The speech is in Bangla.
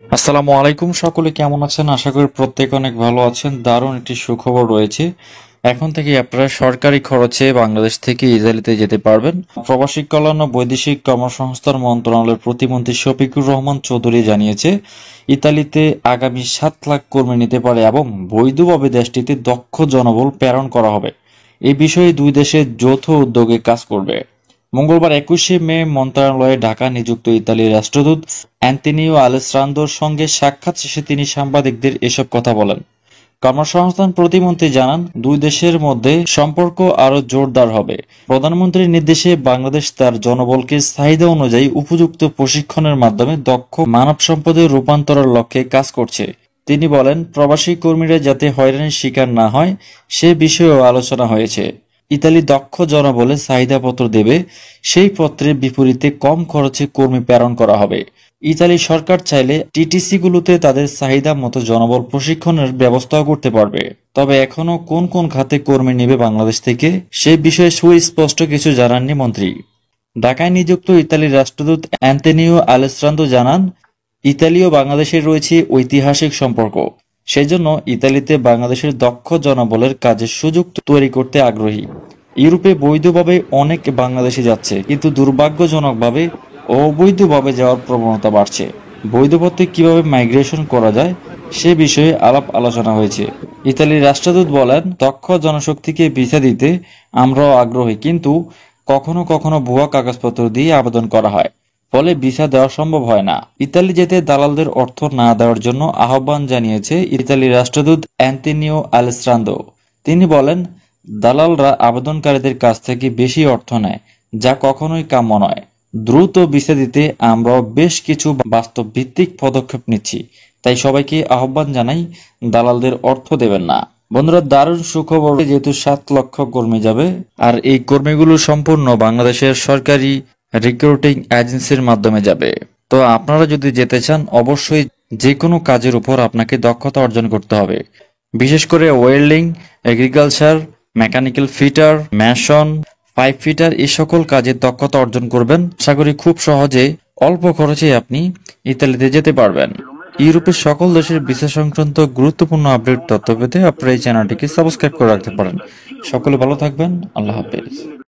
আসসালামু আলাইকুম, সকলে কেমন আছেন? আশা করি প্রত্যেকে অনেক ভালো আছেন। দারুণ একটি সুখবর রয়েছে। এখন থেকে আপনারা সরকারি খরচে বাংলাদেশ থেকে ইতালিতে যেতে পারবেন। প্রবাসী কল্যাণ ও বৈদেশিক কর্মসংস্থান মন্ত্রণালয়ের প্রতিমন্ত্রী শফিকুর রহমান চৌধুরী জানিয়েছে, ইতালিতে আগামী 7 লাখ কর্মী নিতে পারে এবং বৈধভাবে দেশটিতে দক্ষ জনবল প্রেরণ করা হবে। এই বিষয়ে দুই দেশের যৌথ উদ্যোগে কাজ করবে। মঙ্গলবার 21শে মে মন্ত্রণালয়ে ঢাকা নিযুক্ত ইতালির রাষ্ট্রদূত অ্যান্তোনিও আলেসসান্দ্রোর সঙ্গে সাক্ষাৎ শেষে তিনি সাংবাদিকদের এসব কথা বলেন। কর্মসংস্থান প্রতিমন্ত্রী জানান, দুই দেশের মধ্যে সম্পর্ক আরও জোরদার হবে। প্রধানমন্ত্রীর নির্দেশে বাংলাদেশ তার জনবলকে চাহিদা অনুযায়ী উপযুক্ত প্রশিক্ষণের মাধ্যমে দক্ষ মানব সম্পদে রূপান্তরের লক্ষ্যে কাজ করছে। তিনি বলেন, প্রবাসী কর্মীরা যাতে হয়রানির শিকার না হয় সে বিষয়েও আলোচনা হয়েছে। ইতালি দক্ষ জনবলের চাহিদাপত্র দেবে, সেই পত্রের বিপরীতে কম খরচে কর্মী প্রেরণ করা হবে। ইতালি সরকার চাইলে টিটিসিগুলোতে তাদের চাহিদা মতো জনবল প্রশিক্ষণের ব্যবস্থাও করতে পারবে। তবে এখনো কোন কোন খাতে কর্মী নেবে বাংলাদেশ থেকে সে বিষয়ে সুস্পষ্ট কিছু জানাননি মন্ত্রী। ঢাকায় নিযুক্ত ইতালির রাষ্ট্রদূত অ্যান্তোনিও আলেসসান্দ্রো জানান, ইতালি ও বাংলাদেশের রয়েছে ঐতিহাসিক সম্পর্ক। সেজন্য ইতালিতে বাংলাদেশের দক্ষ জনবলের কাজের সুযোগ তৈরি করতে আগ্রহী। ইউরোপে বৈধভাবে অনেক বাংলাদেশি যাচ্ছে, কিন্তু দুর্ভাগ্যজনকভাবে অবৈধভাবে যাওয়ার প্রবণতা বাড়ছে। বৈধ পথে কিভাবে মাইগ্রেশন করা যায় সে বিষয়ে আলাপ আলোচনা হয়েছে। ইতালির রাষ্ট্রদূত বলেন, দক্ষ জনশক্তিকে ভিসা দিতে আমরাও আগ্রহী, কিন্তু কখনো কখনো ভুয়া কাগজপত্র দিয়ে আবেদন করা হয়, ফলে ভিসা দেওয়া সম্ভব হয় না। ইতালি যেতে দালালদের অর্থ না দেওয়ার জন্য আহ্বান জানিয়েছে ইতালির রাষ্ট্রদূত অ্যান্তোনিও আলেসসান্দ্রো। তিনি বলেন, দালালরা আবেদনকারীদের কাছ থেকে বেশি অর্থ নেয়, যা কখনোই কাম্য নয়। দ্রুত ভিসা দিতে আমরাও বেশ কিছু বাস্তব ভিত্তিক পদক্ষেপ নিচ্ছি, তাই সবাইকে আহ্বান জানাই, দালালদের অর্থ দেবেন না। বন্ধুরা, দারুণ সুখবর, যেহেতু 7 লক্ষ কর্মী যাবে, আর এই কর্মীগুলো সম্পূর্ণ বাংলাদেশের সরকারি রিক্রুটিং এজেন্সির মাধ্যমে যাবে। তো আপনারা যদি যেতে চান, অবশ্যই যে কোনো কাজের উপর আপনাকে দক্ষতা অর্জন করতে হবে। বিশেষ করে welding, agriculture, mechanical fitter, mason, pipe fitter এই সকল কাজের দক্ষতা অর্জন করবেন। আশা করি খুব সহজে অল্প খরচে আপনি ইতালিতে যেতে পারবেন। ইউরোপের সকল দেশের ভিসা সংক্রান্ত গুরুত্বপূর্ণ আপডেট তথ্য পেতে আপনারা এই চ্যানেলটিকে সাবস্ক্রাইব করে রাখতে পারেন। সকলে ভালো থাকবেন। আল্লাহ হাফেজ।